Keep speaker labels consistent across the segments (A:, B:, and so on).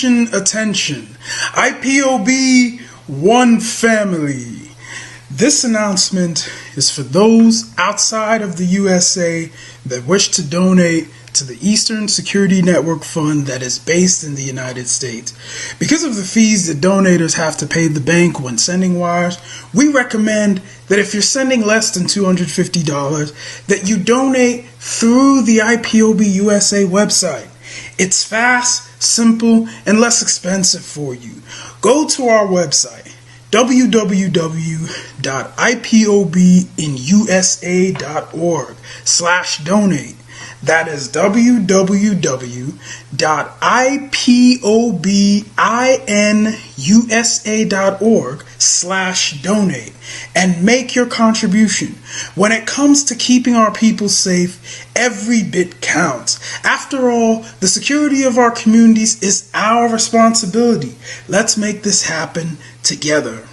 A: Attention, attention. IPOB One Family. This announcement is for those outside of the USA that wish to donate to the Eastern Security Network Fund that is based in the United States. Because of the fees that donators have to pay the bank when sending wires, we recommend that if you're sending less than $250, that you donate through the IPOB USA website. It's fast, simple, and less expensive for you. Go to our website, www.ipobinusa.org/donate. That is www.ipobinusa.org/donate and make your contribution. When it comes to keeping our people safe, every bit counts. After all, the security of our communities is our responsibility. Let's make this happen together.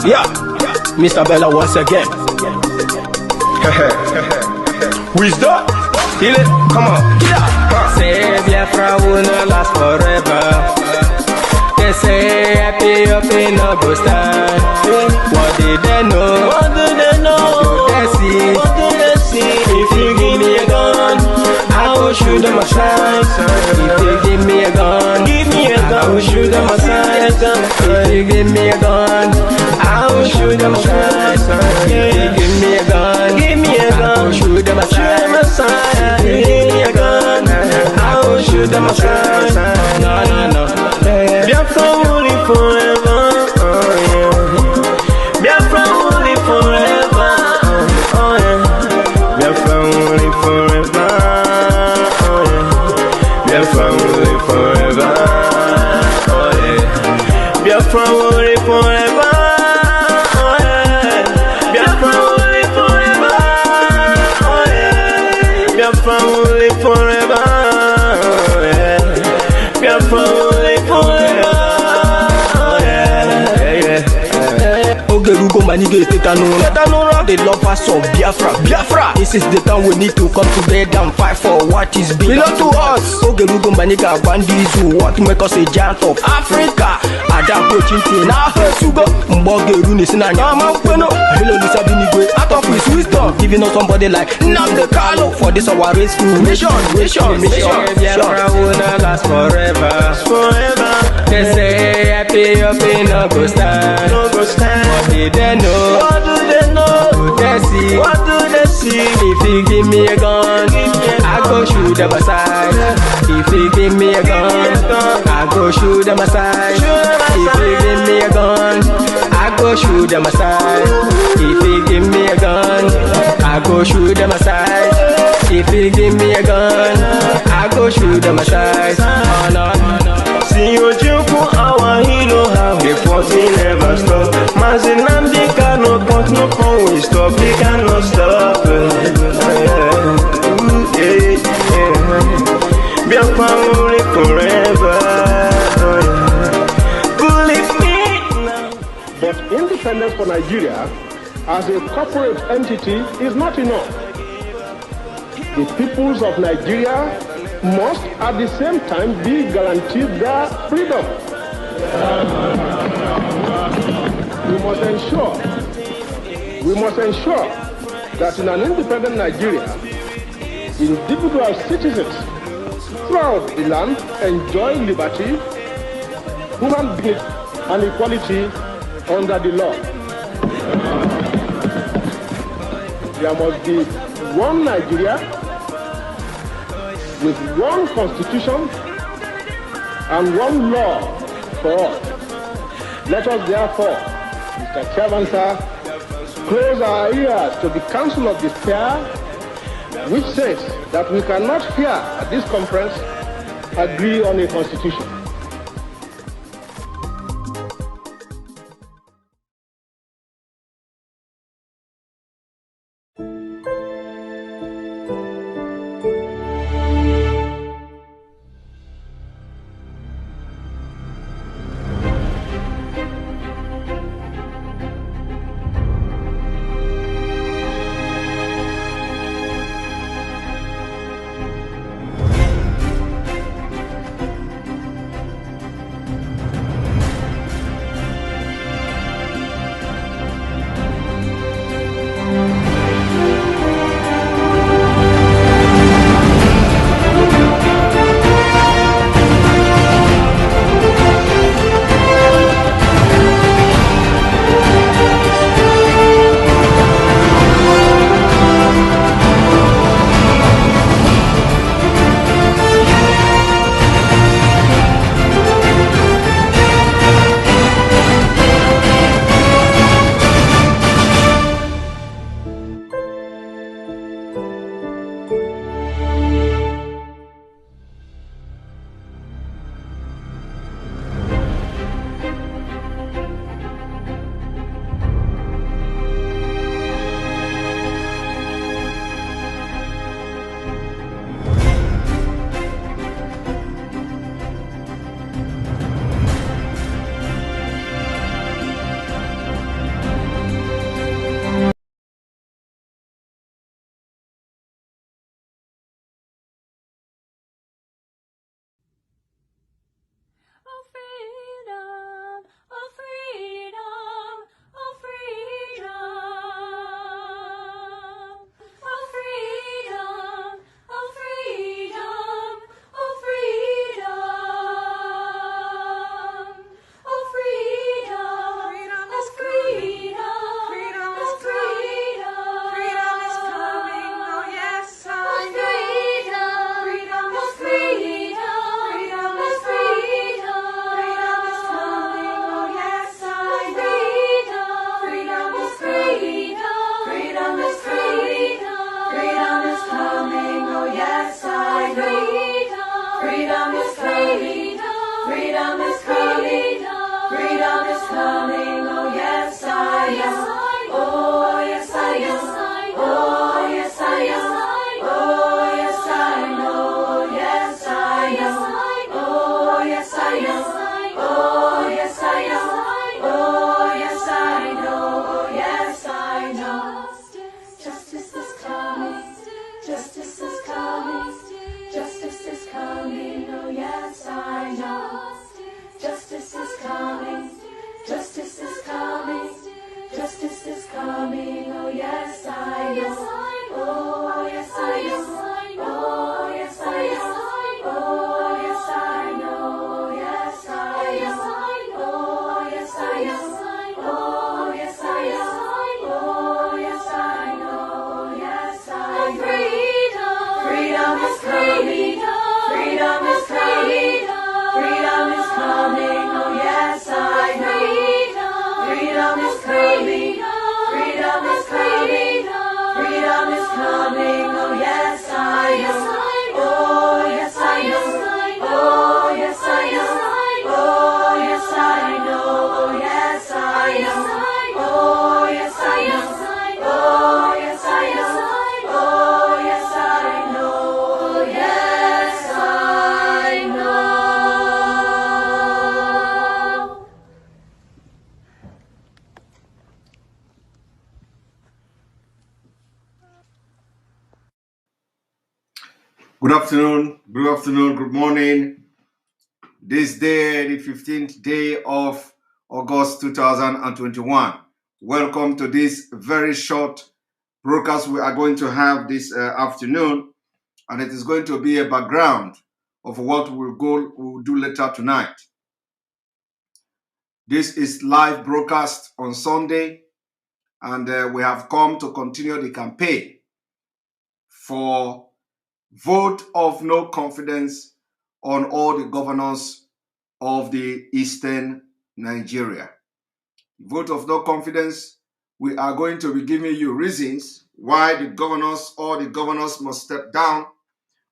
B: Yeah, Mr. Bella once again. Wisdom, feel it, come on, get up.
C: Say Biafra will not last forever. They say happy up in no go stand. What did they know? What do they know? What do they see? What do they see? If you give me a gun, I will shoot them aside. If you give me a gun, give me a gun, I will shoot them aside. If you give me a gun, I will shoot them aside. If you give me a gun, give me a gun, I will shoot them aside. If you give me a gun, I will shoot them aside. No, no, no. Biafra will live forever. Oh yeah. Biafra will live forever. Oh yeah. Biafra will live forever. Oh yeah. Biafra will live forever. Oh yeah. Biafra will live forever. Biafra will live forever, oh yeah. Biafra will live forever, oh yeah.
B: Ogerugo manige tetanura. The lovers of Biafra. This is the time we need to come together and fight for what is belong to us. Ogerugo maniga bandizu, what make us a giant of Africa. Adam Pochinti na Sugo Mbogeru nisina nyama kweno. Hello Lisa Binigwe, out of his wisdom, giving us somebody like Nnamdi Kanu for this our race mission.
C: Biafra will not last forever. They say happy up in no go stand. What did they know?
B: What do they know?
C: What do they see?
B: What do they see?
C: If you give me a gun, I go shoot them aside. If you give me a gun, I go shoot them aside. If you give me a gun, I go shoot them aside. If you give me a gun, I go shoot them aside. If you give me a gun, I go shoot them aside. Oh no, no, no.
B: See you for our hero, how the fighting never stop. Nnamdi Kanu, but no phone will stop. They cannot stop. Biafra will live forever. Believe me now.
D: But independence for Nigeria as a corporate entity is not enough. The peoples of Nigeria must at the same time be guaranteed their freedom. We must ensure that in an independent Nigeria, individual citizens throughout the land enjoy liberty, human dignity, and equality under the law. There must be one Nigeria with one constitution and one law for all. Let us therefore, Mr. Chairman, sir, close our ears to the counsel of despair, which says that we cannot here at this conference agree on a constitution.
E: coming. Oh yes, I am. Oh yes, I am. Oh yes, I am. Oh yes, I know. Yes, I am. Oh yes, I am. Oh yes, I am. Oh yes, I know. Yes, I know. Justice is coming. Justice is coming. Justice is coming. Oh yes, I know. Justice is coming. Justice is coming. Justice is coming. Oh yes, I know. Oh yes, I am. Oh yes, I am. Oh yes, I know. Yes, I am. Oh yes, I am. Oh yes, I am. Oh yes, I know. Yes, I am. Freedom is coming. Freedom is coming. Freedom is coming. Oh yes, I know. Freedom is coming. Freedom is coming. Freedom is coming. Oh yes, I am. Oh yes, I am. Oh yes, I am. Oh yes, I know. Oh yes, I am. Oh yes, I am. Oh yes, I am. Oh yes, I know. Yes, I know.
F: Good afternoon, good morning. This day, the 15th day of August 2021. Welcome to this very short broadcast we are going to have this afternoon, and it is going to be a background of what we'll do later tonight. This is live broadcast on Sunday, and we have come to continue the campaign for vote of no confidence on all the governors of the Eastern Nigeria. Vote of no confidence, we are going to be giving you reasons why all the governors must step down.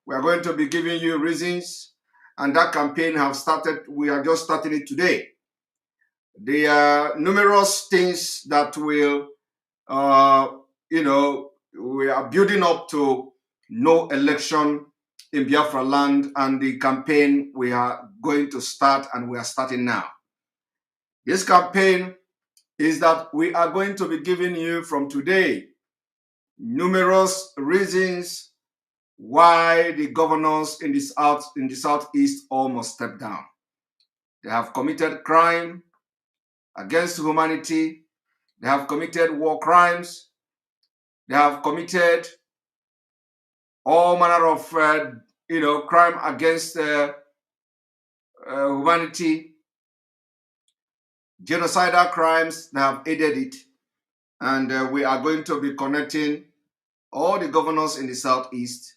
F: We are going to be giving you reasons, and that campaign have started. We are just starting it today. There are numerous things that will, we are building up to no election in Biafraland, and the campaign we are going to start, and we are starting now. This campaign is that we are going to be giving you from today numerous reasons why the governors in the Southeast all must step down. They have committed crime against humanity. They have committed war crimes. They have committed all manner of crime against humanity, genocidal crimes. They have aided it, and we are going to be connecting all the governors in the Southeast,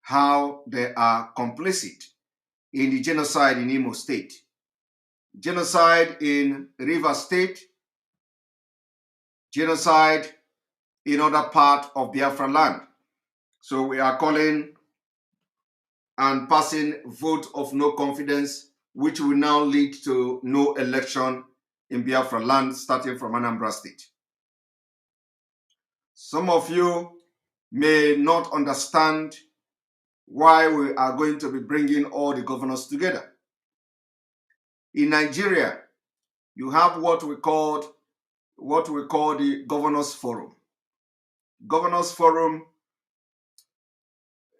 F: how they are complicit in the genocide in Imo State, genocide in Rivers State, genocide in other part of Biafraland. So we are calling and passing vote of no confidence, which will now lead to no election in Biafraland, starting from Anambra State. Some of you may not understand why we are going to be bringing all the governors together. In Nigeria, you have what we call the Governors Forum. Governors Forum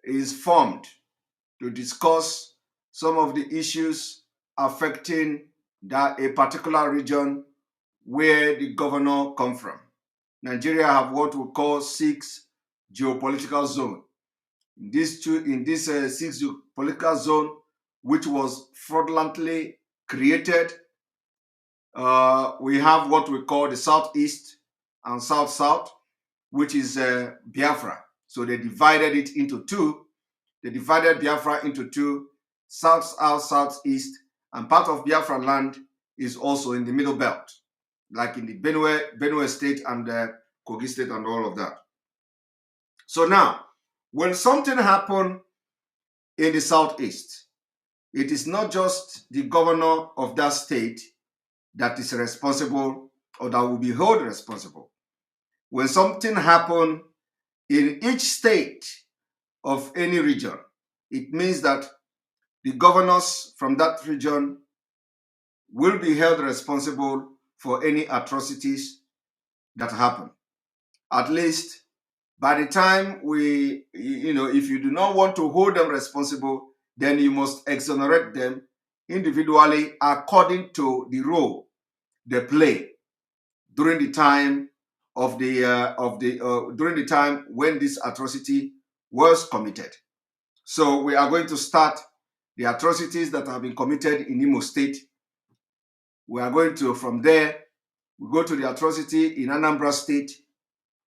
F: is formed to discuss some of the issues affecting a particular region where the governor comes from. Nigeria have what we call 6 geopolitical zones. In this 6 geopolitical zone, which was fraudulently created, we have what we call the Southeast and South-South, which is Biafra. So they divided it into 2. They divided Biafra into 2, South-South, Southeast, and part of Biafra land is also in the middle belt, like in the Benue State and Kogi State and all of that. So now, when something happens in the Southeast, it is not just the governor of that state that is responsible or that will be held responsible. When something happens in each state of any region, it means that the governors from that region will be held responsible for any atrocities that happen. At least by the time if you do not want to hold them responsible, then you must exonerate them individually according to the role they play during the time during the time when this atrocity was committed. So we are going to start the atrocities that have been committed in Imo State. We are going to, from there, we go to the atrocity in Anambra State.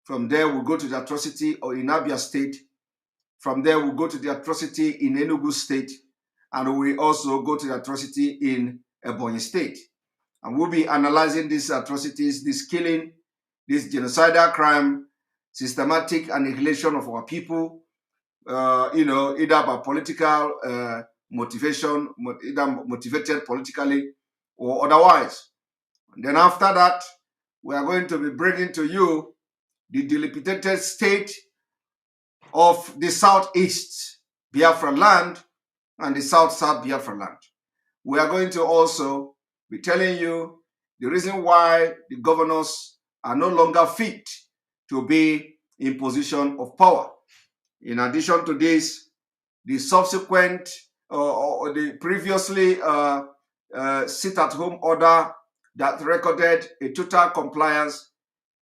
F: From there, we'll go to the atrocity in Abia State. From there, we'll go to the atrocity in Enugu State. And we also go to the atrocity in Ebonyi State. And we'll be analyzing these atrocities, this killing, this genocidal crime, systematic annihilation of our people, either by political motivation, either motivated politically or otherwise. And then after that, we are going to be bringing to you the dilapidated state of the Southeast Biafraland and the South Biafraland. We are going to also be telling you the reason why the governors are no longer fit to be in position of power. In addition to this, the subsequent or the previously sit-at-home order that recorded a total compliance,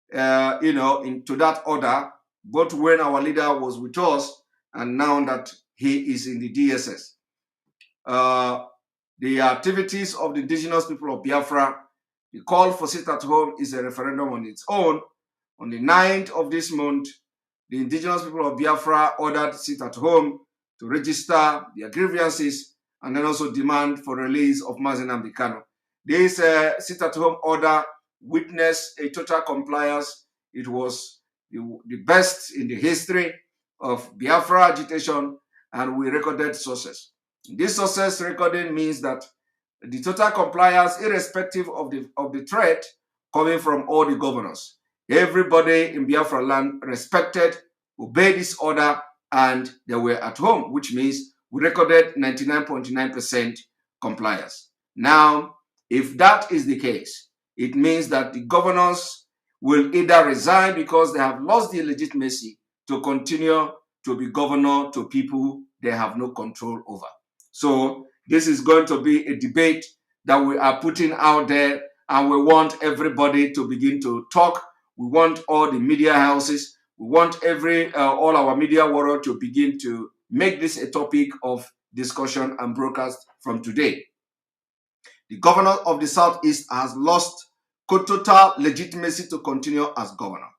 F: into that order, both when our leader was with us and now that he is in the DSS. The activities of the indigenous people of Biafra, the call for sit-at-home is a referendum on its own. On the 9th of this month, the indigenous people of Biafra ordered sit-at-home to register their grievances and then also demand for release of Mazen Nnamdi Kanu. This sit-at-home order witnessed a total compliance. It was the best in the history of Biafra agitation, and we recorded sources. This success recording means that the total compliance, irrespective of the threat coming from all the governors. Everybody in Biafraland respected, obeyed this order, and they were at home, which means we recorded 99.9% compliance. Now, if that is the case, it means that the governors will either resign because they have lost the legitimacy to continue to be governor to people they have no control over. So this is going to be a debate that we are putting out there, and we want everybody to begin to talk. We want all the media houses, we want all our media world to begin to make this a topic of discussion and broadcast from today. The governor of the Southeast has lost total legitimacy to continue as governor.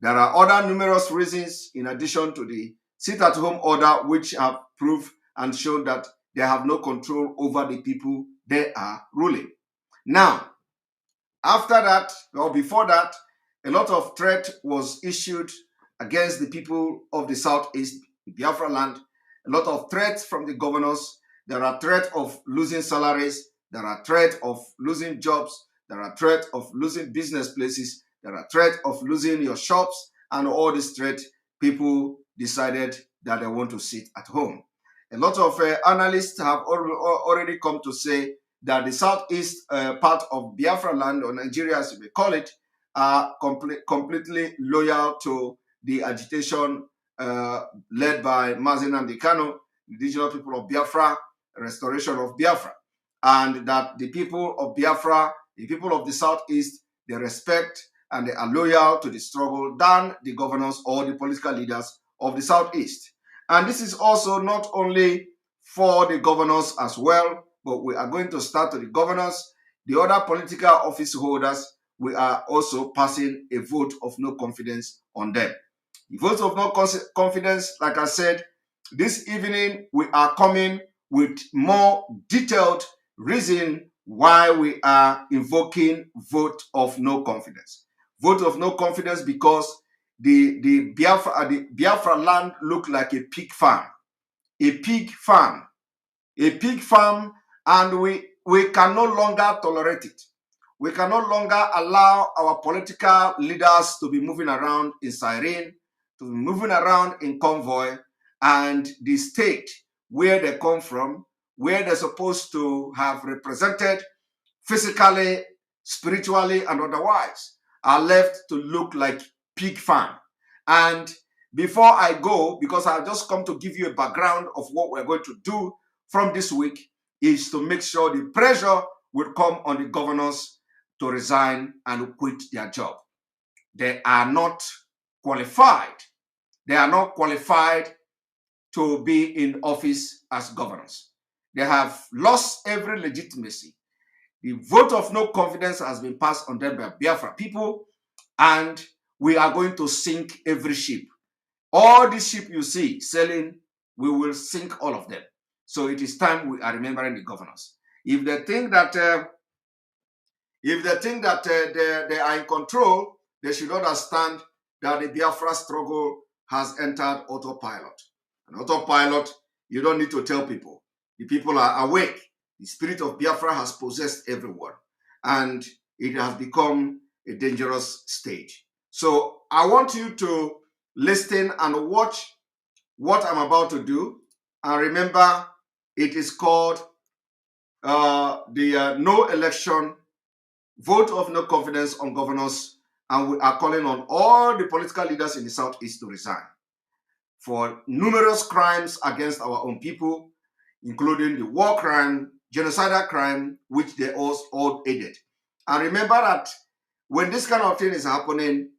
F: There are other numerous reasons in addition to the sit-at-home order which have proved and shown that they have no control over the people they are ruling. Now, after that, or before that, a lot of threat was issued against the people of the Southeast, Biafraland. A lot of threats from the governors. There are threats of losing salaries. There are threats of losing jobs. There are threats of losing business places. There are threats of losing your shops. And all these threats, people decided that they want to sit at home. A lot of analysts have already come to say that the Southeast part of Biafraland, or Nigeria as you may call it, are completely loyal to the agitation led by Mazen Nnamdi Kanu, the indigenous people of Biafra, restoration of Biafra, and that the people of Biafra, the people of the Southeast, they respect and they are loyal to the struggle than the governors or the political leaders of the Southeast. And this is also not only for the governors as well, but we are going to start to the governors, the other political office holders. We are also passing a vote of no confidence on them. The vote of no confidence, like I said, this evening we are coming with more detailed reason why we are invoking vote of no confidence. Vote of no confidence because the Biafra land look like a pig farm. A pig farm. A pig farm, and we can no longer tolerate it. We can no longer allow our political leaders to be moving around in siren, to be moving around in convoy, and the state where they come from, where they're supposed to have represented physically, spiritually, and otherwise, are left to look like pig farm. And before I go, because I've just come to give you a background of what we're going to do from this week, is to make sure the pressure will come on the governors to resign and quit their job. They are not qualified. They are not qualified to be in office as governors. They have lost every legitimacy. The vote of no confidence has been passed on them by Biafra people, and we are going to sink every ship. All the ship you see sailing, we will sink all of them. So it is time we are remembering the governors. If they think that they are in control, they should understand that the Biafra struggle has entered autopilot. And autopilot, you don't need to tell people. The people are awake. The spirit of Biafra has possessed everyone, and it has become a dangerous stage. So I want you to listen and watch what I'm about to do. And remember, it is called the no election, vote of no confidence on governors, and we are calling on all the political leaders in the Southeast to resign for numerous crimes against our own people, including the war crime, genocidal crime, which they all aided. And remember that when this kind of thing is happening,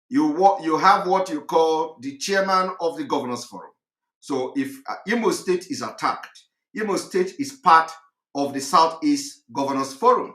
F: you have what you call the chairman of the governors forum. So if Imo State is attacked, Imo State is part of the Southeast Governors Forum.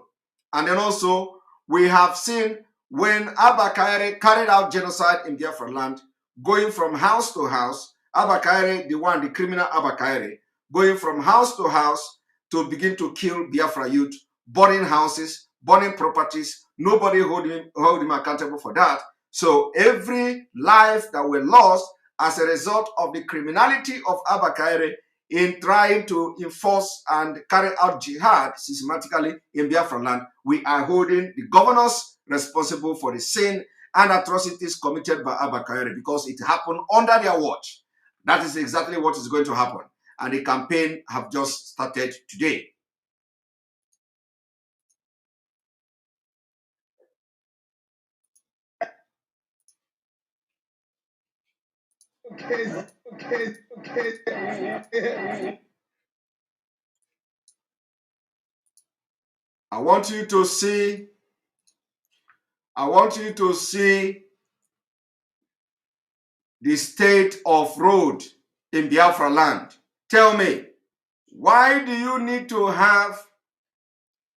F: And then also, we have seen when Abba Kaire carried out genocide in Biafraland, going from house to house, Abba Kaire, the criminal Abba Kaire, going from house to house to begin to kill Biafra youth, burning houses, burning properties. Nobody hold him accountable for that. So every life that were lost as a result of the criminality of Abba Kaire in trying to enforce and carry out jihad systematically in Biafraland, we are holding the governors responsible for the sin and atrocities committed by Abba Kaire because it happened under their watch. That is exactly what is going to happen. And the campaign have just started today. Okay. I want you to see the state of road in Biafra land. Tell me, why do you need to have,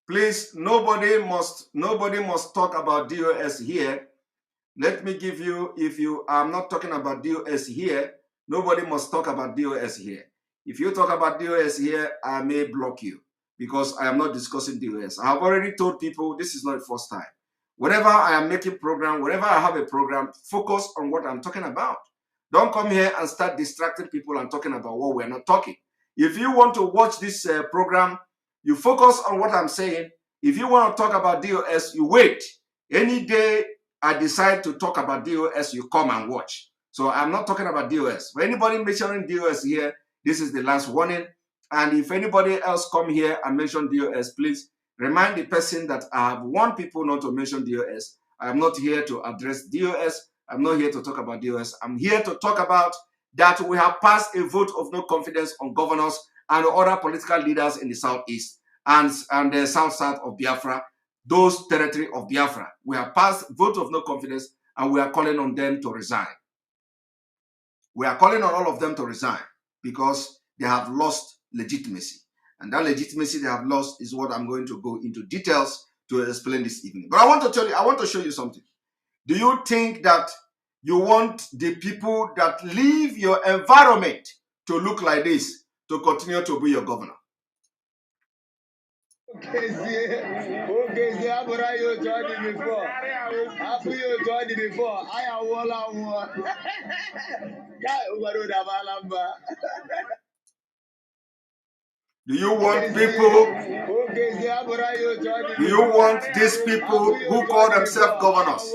F: please, nobody must talk about DOS here. Let me give you, if you are not talking about DOS here, nobody must talk about DOS here. If you talk about DOS here, I may block you because I am not discussing DOS. I have already told people this is not the first time. Whenever I am making program, whenever I have a program, focus on what I'm talking about. Don't come here and start distracting people and talking about what we're not talking. If you want to watch this program, you focus on what I'm saying. If you want to talk about DOS, you wait. Any day I decide to talk about DOS, you come and watch. So I'm not talking about DOS. For anybody mentioning DOS here, this is the last warning. And if anybody else come here and mention DOS, please remind the person that I have warned people not to mention DOS. I am not here to address DOS. I'm not here to talk about DOS. I'm here to talk about that we have passed a vote of no confidence on governors and other political leaders in the Southeast and the south of Biafra, those territory of Biafra. We have passed vote of no confidence and we are calling on them to resign. We are calling on all of them to resign because they have lost legitimacy. And that legitimacy they have lost is what I'm going to go into details to explain this evening. But I want to tell you, I want to show you something. Do you think that you want the people that leave your environment to look like this to continue to be your governor? Okay, see, I'm going to join you before. After you joined before, I am one. Do you want people? Do you want these people who call themselves governors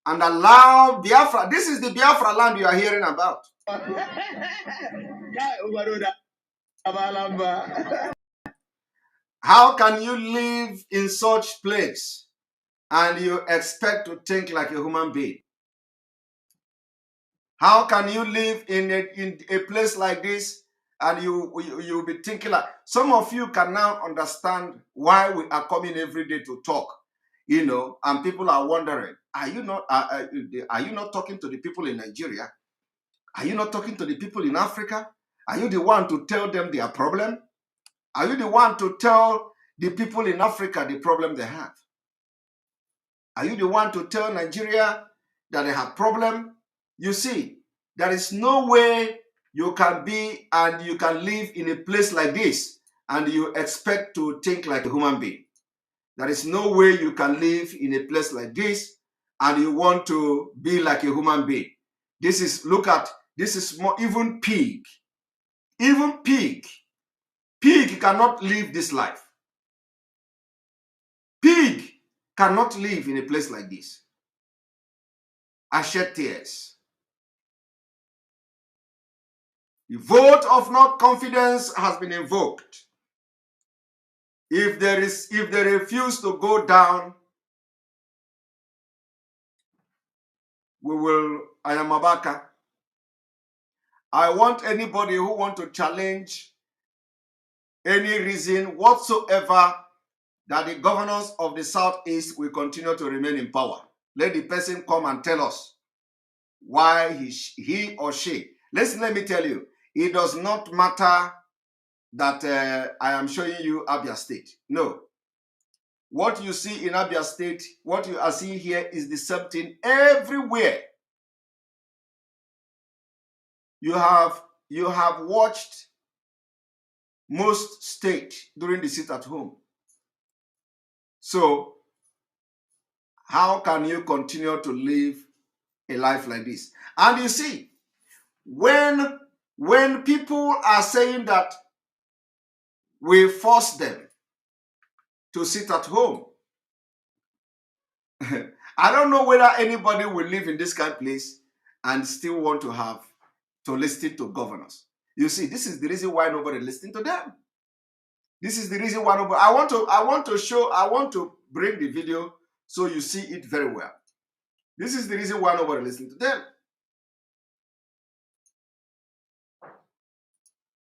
F: and allow Biafra? This is the Biafra land you are hearing about. How can you live in such place and you expect to think like a human being? How can you live in a place like this and you'll be thinking like, some of you can now understand why we are coming every day to talk, you know, and people are wondering, are you not talking to the people in Nigeria? Are you not talking to the people in Africa? Are you the one to tell them their problem? Are you the one to tell the people in Africa the problem they have? Are you the one to tell Nigeria that they have problem? You see, there is no way you can be and you can live in a place like this and you expect to think like a human being. There is no way you can live in a place like this and you want to be like a human being. This is, look at, this is more, even pig cannot live this life. Pig cannot live in a place like this. I shed tears. The vote of not confidence has been invoked. If they refuse to go down, we will Ayamabaka. I want anybody who want to challenge any reason whatsoever that the governors of the Southeast will continue to remain in power. Let the person come and tell us why he or she. Listen, let me tell you, it does not matter that I am showing you Abia State. No. What you see in Abia State, what you are seeing here is the same thing everywhere. You have watched most states during the sit at home. So how can you continue to live a life like this? And you see, when people are saying that we force them to sit at home, I don't know whether anybody will live in this kind of place and still want to listen to governors. You see, this is the reason why nobody listens to them. This is the reason why nobody. I want to bring the video so you see it very well. This is the reason why nobody listens to them.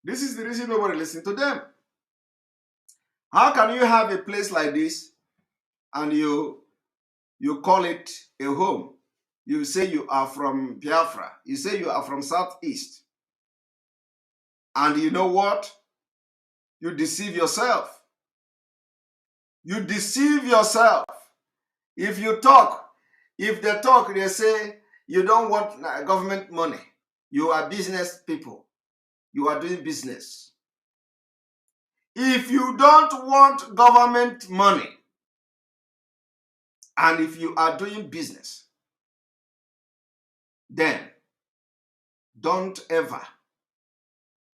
F: This is the reason nobody listens to them. How can you have a place like this and you call it a home? You say you are from Biafra. You say you are from Southeast. And you know what? You deceive yourself. You deceive yourself. If they talk, they say you don't want government money. You are business people. You are doing business. If you don't want government money, and if you are doing business, then don't ever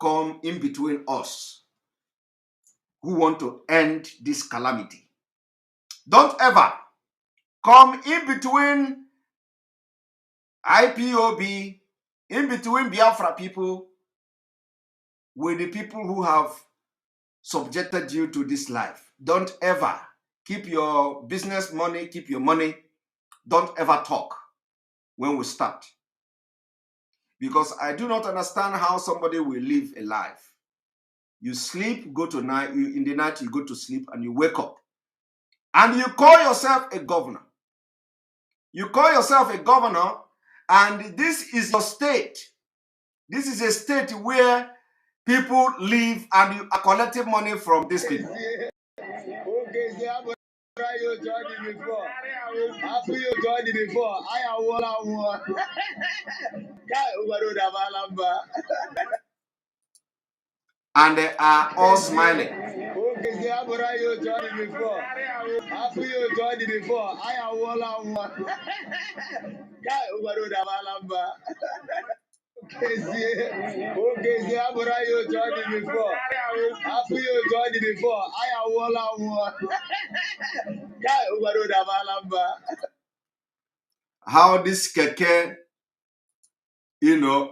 F: come in between us who want to end this calamity. Don't ever come in between IPOB, in between Biafra people, with the people who have subjected you to this life. Don't ever keep your business money, keep your money. Don't ever talk when we start. Because I do not understand how somebody will live a life. You sleep, go to night, in the night you go to sleep and you wake up. And you call yourself a governor. You call yourself a governor and this is your state. This is a state where people live and you are collecting money from these people. And they are all smiling.
D: Okay, I'm gonna you join it before. After you join it before, I am one. Guy, over the Malamba.
F: How this keke,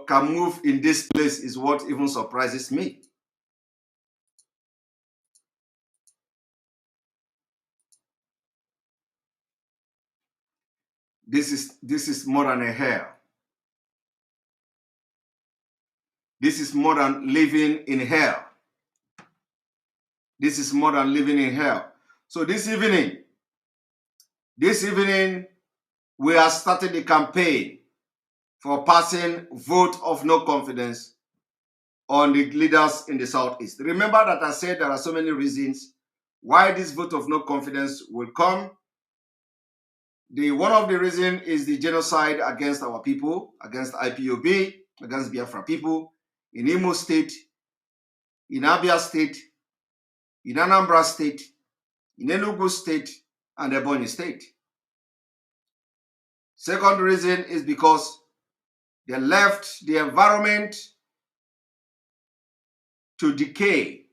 F: can move in this place is what even surprises me. This is more than a hair. This is more than living in hell. This is more than living in hell. So this evening, we are starting the campaign for passing vote of no confidence on the leaders in the Southeast. Remember that I said there are so many reasons why this vote of no confidence will come. One of the reasons is the genocide against our people, against IPOB, against Biafra people in Imo State, in Abia State, in Anambra State, in Enugu State, and Ebonyi State. Second reason is because they left the environment to decay.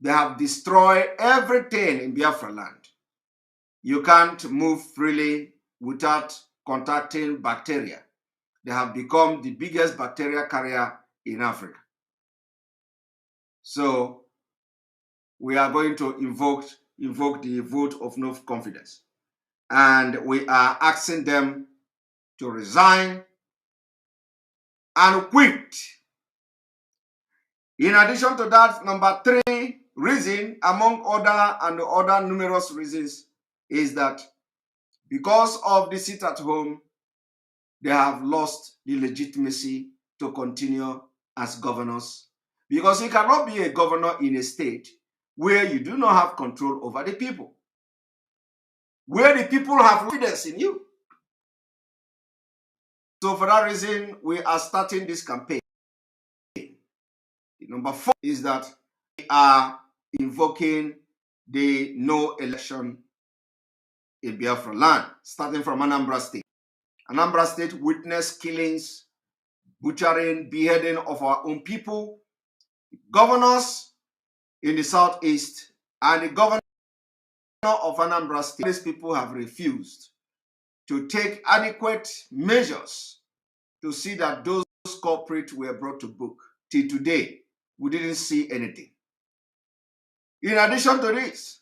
F: They have destroyed everything in Biafraland. You can't move freely without contacting bacteria. They have become the biggest bacteria carrier in Africa. So we are going to invoke the vote of no confidence. And we are asking them to resign and quit. In addition to that, number 3 reason, among other numerous reasons, is that because of the sit at home, they have lost the legitimacy to continue as governors. Because you cannot be a governor in a state where you do not have control over the people, where the people have confidence in you. So for that reason, we are starting this campaign. Number 4 is that we are invoking the no election in Biafraland, starting from Anambra State. Anambra State witnessed killings, butchering, beheading of our own people. Governors in the Southeast and the governor of Anambra State, these people have refused to take adequate measures to see that those culprits were brought to book. Till today, we didn't see anything. In addition to this,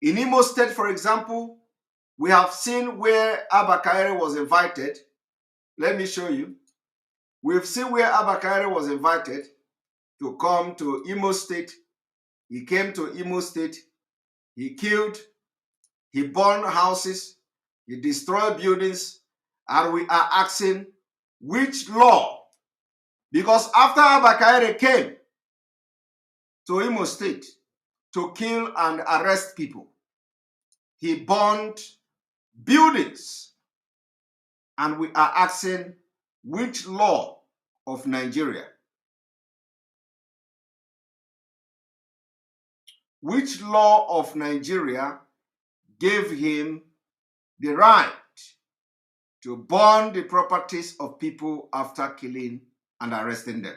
F: in Imo State, for example, we have seen where Abba Kaire was invited. Let me show you. We've seen where Abba Kaire was invited to come to Imo State. He came to Imo State. He killed, he burned houses, he destroyed buildings, and we are asking which law? Because after Abba Kaire came to Imo State to kill and arrest people, he burned buildings, and we are asking which law of Nigeria, which law of Nigeria gave him the right to burn the properties of people after killing and arresting them?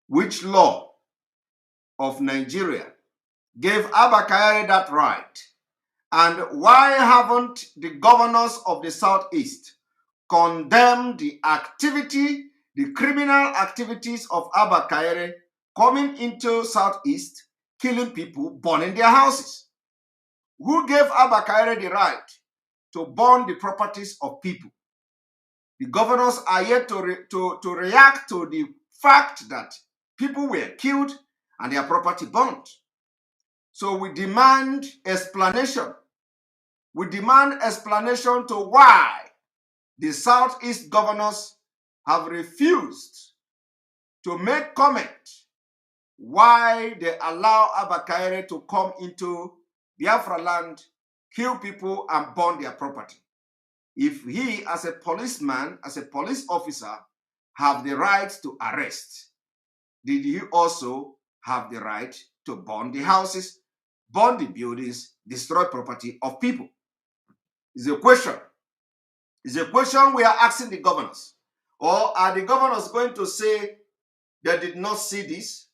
F: Which law of Nigeria gave Abba Kaire that right? And why haven't the governors of the Southeast condemned the activity, the criminal activities of Abba Kaire coming into Southeast, killing people, burning their houses? Who gave Abba Kaire the right to burn the properties of people? The governors are yet to react to the fact that people were killed and their property burned. So we demand explanation. We demand explanation to why the Southeast governors have refused to make comment why they allow Abba Kaire to come into Biafraland, kill people, and burn their property. If he, as a policeman, as a police officer, have the right to arrest, did he also have the right to burn the houses, burn the buildings, destroy property of people? It's a question. It's a question we are asking the governors. Or are the governors going to say they did not see this?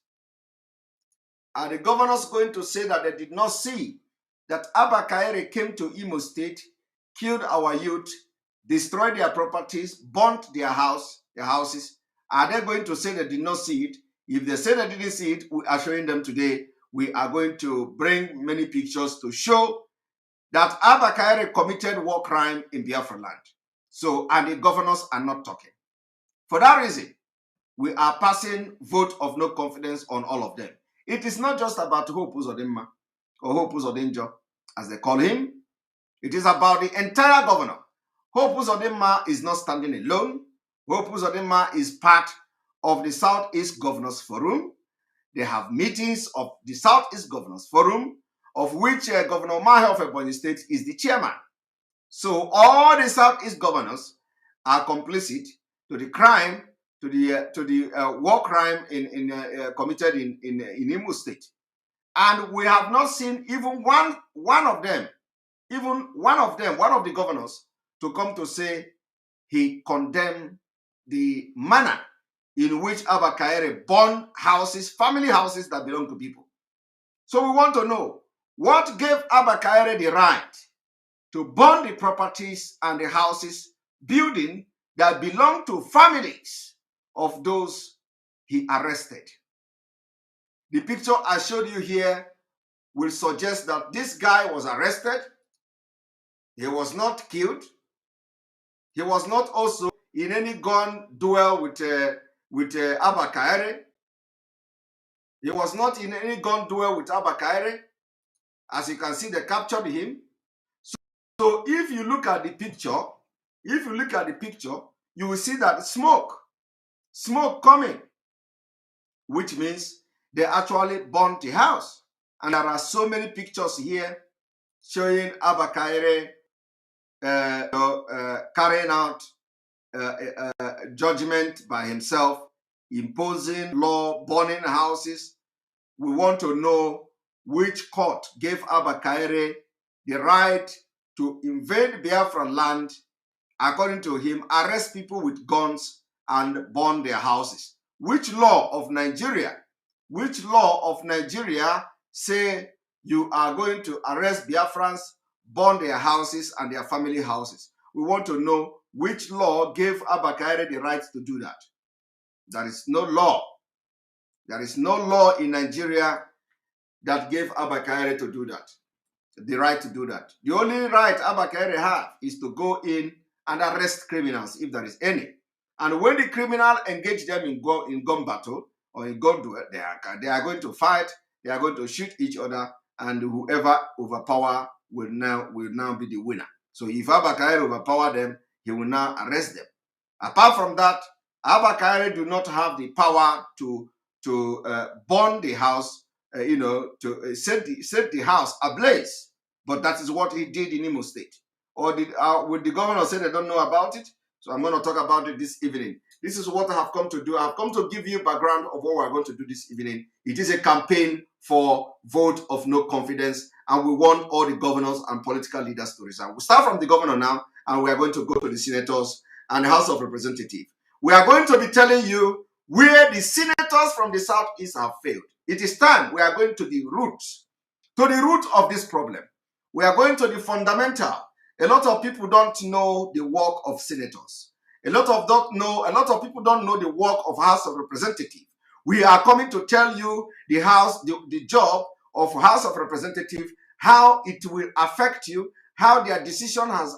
F: Are the governors going to say that they did not see that Abba Kaere came to Imo State, killed our youth, destroyed their properties, burnt their houses? Are they going to say they did not see it? If they say they didn't see it, we are showing them today. We are going to bring many pictures to show that Abba Kaere committed war crime in Biafraland. So, and the governors are not talking. For that reason, we are passing vote of no confidence on all of them. It is not just about Hope Uzodinma or Hope Uzodinjo, as they call him. It is about the entire governor. Hope Uzodinma is not standing alone. Hope Uzodinma is part of the Southeast Governors Forum. They have meetings of the Southeast Governors Forum, of which Governor Mahe of Ebonyi State is the chairman. So all the Southeast governors are complicit to the crime, to the war crime committed in Imo State. And we have not seen even one of the governors, to come to say he condemned the manner in which Abba Kaere burned houses, family houses that belong to people. So we want to know, what gave Abba Kaere the right to burn the properties and the houses, building that belong to families of those he arrested? The picture I showed you here will suggest that this guy was arrested. He was not killed. He was not also in any gun duel with Abba Kaere. He was not in any gun duel with Abba Kaere. As you can see, they captured him. So if you look at the picture, you will see that smoke coming, which means they actually burnt the house. And there are so many pictures here showing Abba Kaere carrying out judgment by himself, imposing law, burning houses. We want to know which court gave Abba Kaere the right to invade Biafraland, according to him, arrest people with guns and burn their houses. Which law of Nigeria say you are going to arrest Biafrans, burn their houses and their family houses? We want to know which law gave Abba Kaere the right to do that. There is no law. There is no law in Nigeria that gave Abba Kaere to do that, the right to do that. The only right Abba Kaere has is to go in and arrest criminals, if there is any. And when the criminal engage them in gun battle or in gun duel, they are going to fight, they are going to shoot each other, and whoever overpower will now be the winner. So if Abba Kaere overpower them, he will now arrest them. Apart from that, Abba Kaere do not have the power to burn the house, to set the house ablaze. But that is what he did in Imo State. Or would the governor say they don't know about it? So I'm going to talk about it this evening. This is what I have come to do. I've come to give you background of what we're going to do this evening. It is a campaign for vote of no confidence, and we want all the governors and political leaders to resign. We'll start from the governor now, and we are going to go to the senators and the House of Representatives. We are going to be telling you where the senators from the Southeast have failed. It is time we are going to the root of this problem. We are going to the fundamental. A lot of people don't know the work of senators. A lot of people don't know the work of House of Representatives. We are coming to tell you the job of House of Representatives, how it will affect you, how their decision has,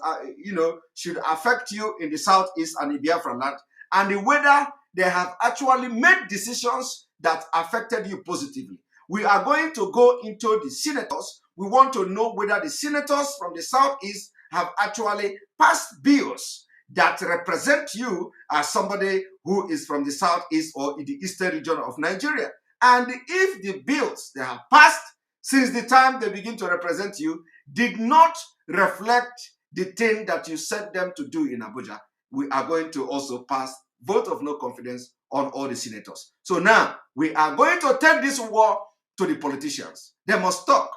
F: should affect you in the Southeast and in Biafraland, and whether they have actually made decisions that affected you positively. We are going to go into the senators. We want to know whether the senators from the Southeast have actually passed bills that represent you as somebody who is from the Southeast or in the Eastern region of Nigeria. And if the bills they have passed since the time they begin to represent you did not reflect the thing that you set them to do in Abuja, we are going to also pass vote of no confidence on all the senators. So now we are going to take this war to the politicians. They must talk.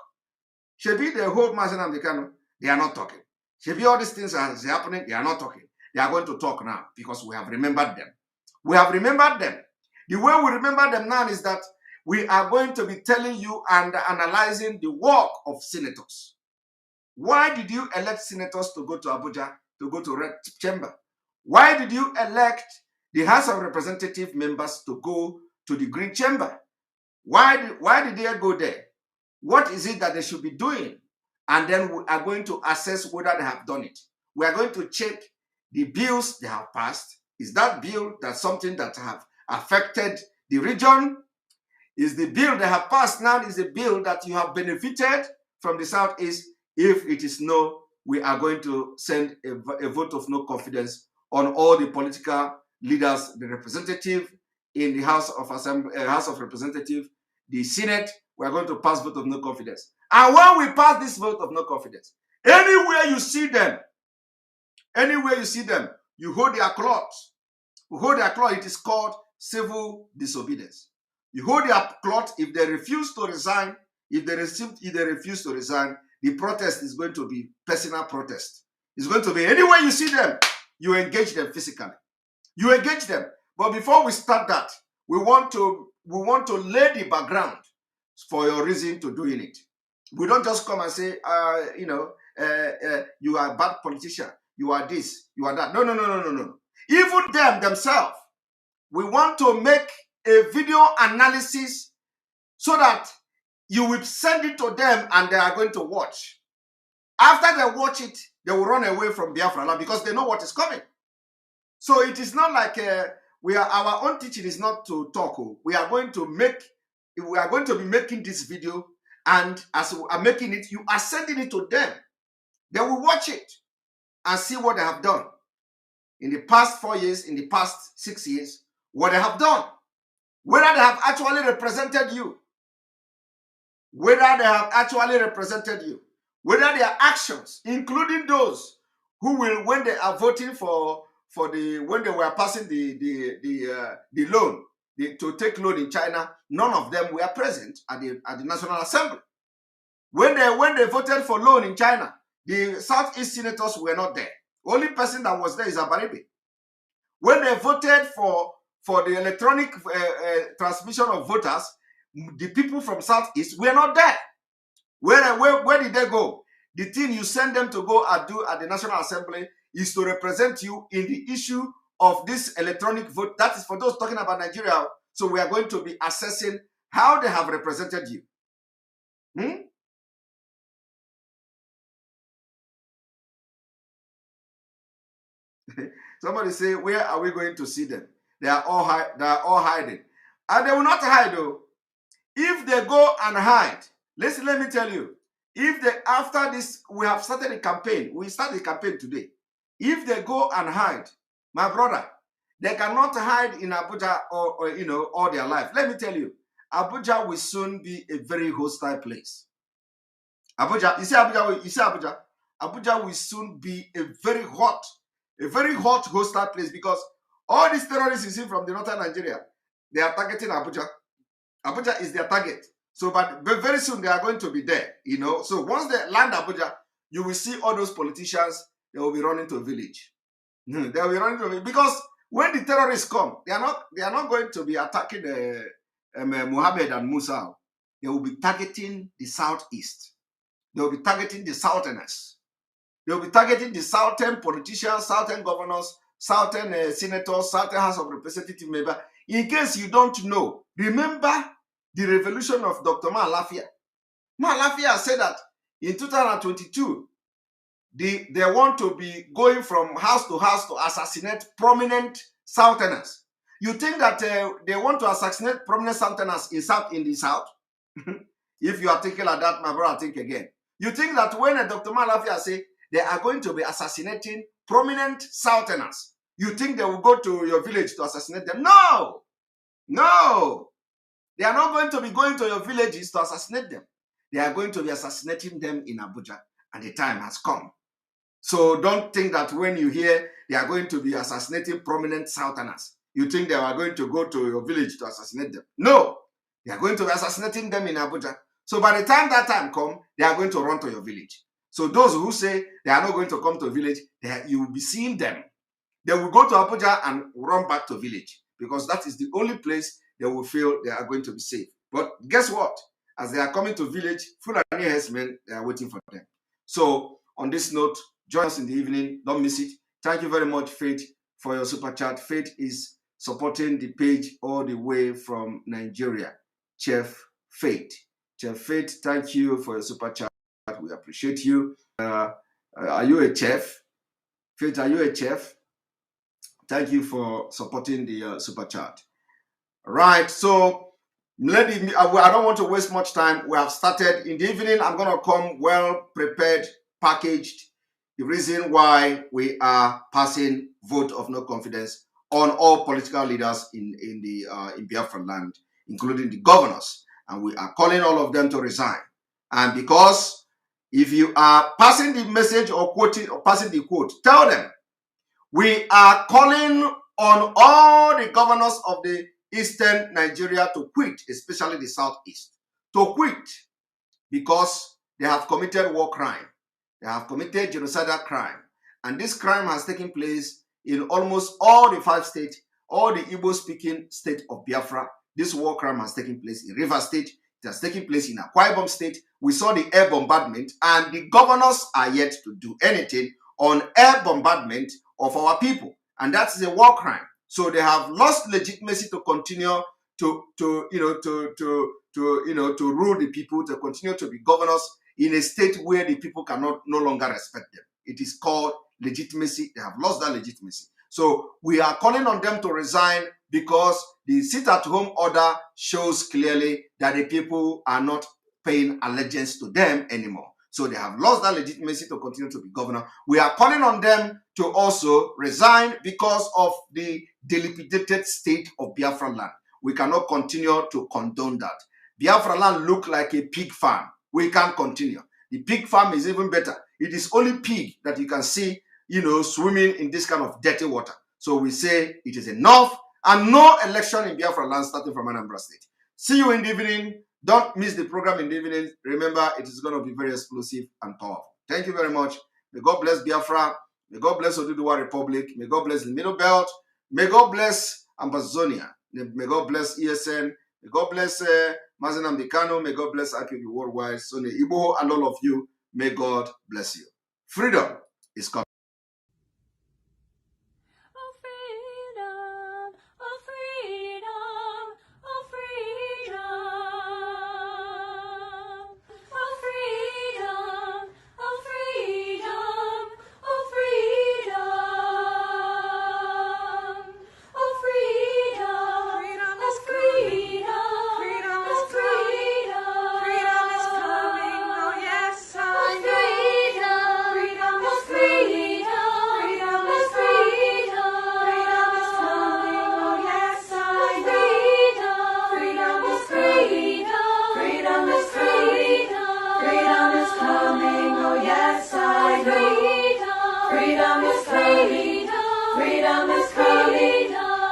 F: Shebi, the whole Mazen and the Kano, they are not talking. Shebi, all these things are happening, they are not talking. They are going to talk now because we have remembered them. We have remembered them. The way we remember them now is that we are going to be telling you and analyzing the work of senators. Why did you elect senators to go to Abuja, to go to Red Chamber? Why did you elect the House of Representative members to go to the Green Chamber? Why did they go there? What is it that they should be doing? And then we are going to assess whether they have done it. We are going to check the bills they have passed. Is that bill that's something that have affected the region? Is the bill they have passed now is a bill that you have benefited from the Southeast? If it is no, we are going to send a vote of no confidence on all the political leaders, the representative in the House of Representatives, the Senate. We are going to pass vote of no confidence. And when we pass this vote of no confidence, anywhere you see them, you hold their cloth. You hold their cloth. It is called civil disobedience. You hold their cloth. If they refuse to resign, if they refuse to resign, the protest is going to be personal protest. It's going to be anywhere you see them, you engage them physically. You engage them. But before we start that, we want to lay the background for your reason to doing it. We don't just come and say, you are a bad politician. You are this, you are that. No. Even them themselves, we want to make a video analysis so that you will send it to them and they are going to watch. After they watch it, they will run away from Biafraland because they know what is coming. So it is not like our own teaching is not to talk. We are going to be making this video, and as we are making it, you are sending it to them. They will watch it and see what they have done in the past 4 years, in the past 6 years, what they have done, whether they have actually represented you, whether their actions, including those who will, when they are voting when they were passing the loan, to take loan in China, none of them were present at the National Assembly. When they voted for loan in China, the Southeast senators were not there. Only person that was there is Abaribe. When they voted for the electronic transmission of voters, the people from Southeast were not there. Where did they go? The thing you send them to go and do at the National Assembly is to represent you in the issue of this electronic vote. That is for those talking about Nigeria. So we are going to be assessing how they have represented you. Somebody say, where are we going to see them? They are all hiding. And they will not hide though. If they go and hide, let me tell you, after this, we have started a campaign. We started a campaign today. If they go and hide, my brother, they cannot hide in Abuja or all their life. Let me tell you, Abuja will soon be a very hostile place. Abuja will soon be a very hot hostile place, because all these terrorists you see from the northern Nigeria, they are targeting Abuja. Abuja is their target. So, but very soon they are going to be there, So once they land Abuja, you will see all those politicians, they will be running to a village. They will be running to a village, because when the terrorists come, they are not going to be attacking Muhammad and Musa. They will be targeting the Southeast. They will be targeting the Southerners. They will be targeting the Southern politicians, Southern governors, Southern senators, Southern House of Representative members. In case you don't know, remember the revolution of Dr. Malafia. Malafia said that in 2022, they want to be going from house to house to assassinate prominent Southerners. You think that they want to assassinate prominent Southerners in the South? If you are thinking like that, my brother, think again. You think that when Dr. Malafia say they are going to be assassinating prominent Southerners, you think they will go to your village to assassinate them? No! No! They are not going to be going to your villages to assassinate them. They are going to be assassinating them in Abuja, and the time has come. So don't think that when you hear they are going to be assassinating prominent Southerners, you think they are going to go to your village to assassinate them. No! They are going to be assassinating them in Abuja. So by the time that time comes, they are going to run to your village. So those who say they are not going to come to a village, you will be seeing them. they will go to Abuja and run back to village, because that is the only place they will feel they are going to be safe. But guess what? As they are coming to village, Fulani herdsmen, they are waiting for them. So on this note, join us in the evening. Don't miss it. Thank you very much, Faith, for your super chat. Faith is supporting the page all the way from Nigeria. Chef Faith. Chef Faith, thank you for your super chat. We appreciate you. Are you a chef? Faith, are you a chef? Thank you for supporting the super chat. Right, so I don't want to waste much time. We have started. In the evening, I'm going to come well prepared, packaged. The reason why we are passing vote of no confidence on all political leaders in Biafraland, including the governors. And we are calling all of them to resign. And because if you are passing the message or quoting or passing the quote, tell them we are calling on all the governors of the Eastern Nigeria to quit, especially the Southeast, to quit, because they have committed war crime. They have committed genocidal crime. And this crime has taken place in almost all the 5 states, all the Igbo-speaking state of Biafra. This war crime has taken place in Rivers State. It has taken place in Akwa Ibom State. We saw the air bombardment, and the governors are yet to do anything on air bombardment of our people. And that's a war crime. So they have lost legitimacy to continue to rule the people, to continue to be governors in a state where the people cannot no longer respect them. It is called legitimacy. They have lost that legitimacy. So we are calling on them to resign, because the sit-at-home order shows clearly that the people are not paying allegiance to them anymore. So they have lost that legitimacy to continue to be governor. We are calling on them to also resign because of the dilapidated state of Biafraland. We cannot continue to condone that. Biafraland look like a pig farm. We can't continue. The pig farm is even better. It is only pig that you can see, swimming in this kind of dirty water. So we say it is enough, and no election in Biafraland starting from Anambra State. See you in the evening. Don't miss the program in the evening. Remember, it is going to be very explosive and powerful. Thank you very much. May God bless Biafra. May God bless Oduduwa Republic. May God bless the Middle Belt. May God bless Amazonia. May God bless ESN. May God bless Mazen Ambikano. May God bless IPB Worldwide. Sonny Ibo and all of you. May God bless you. Freedom is coming.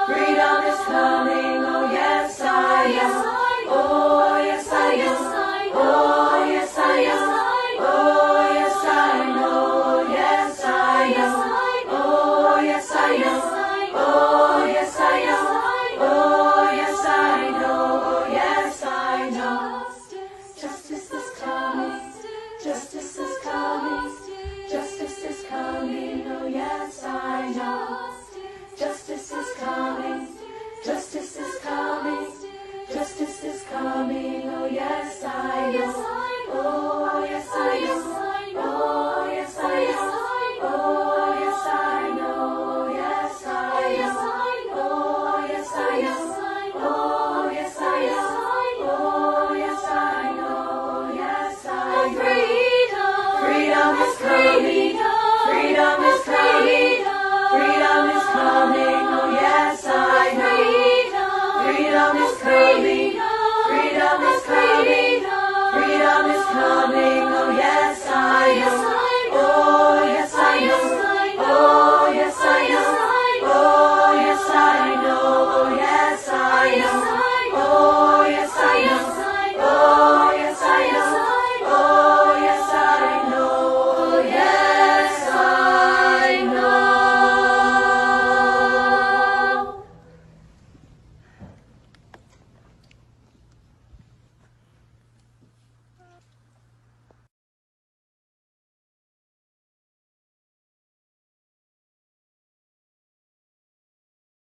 E: Freedom is coming, oh yes, I am.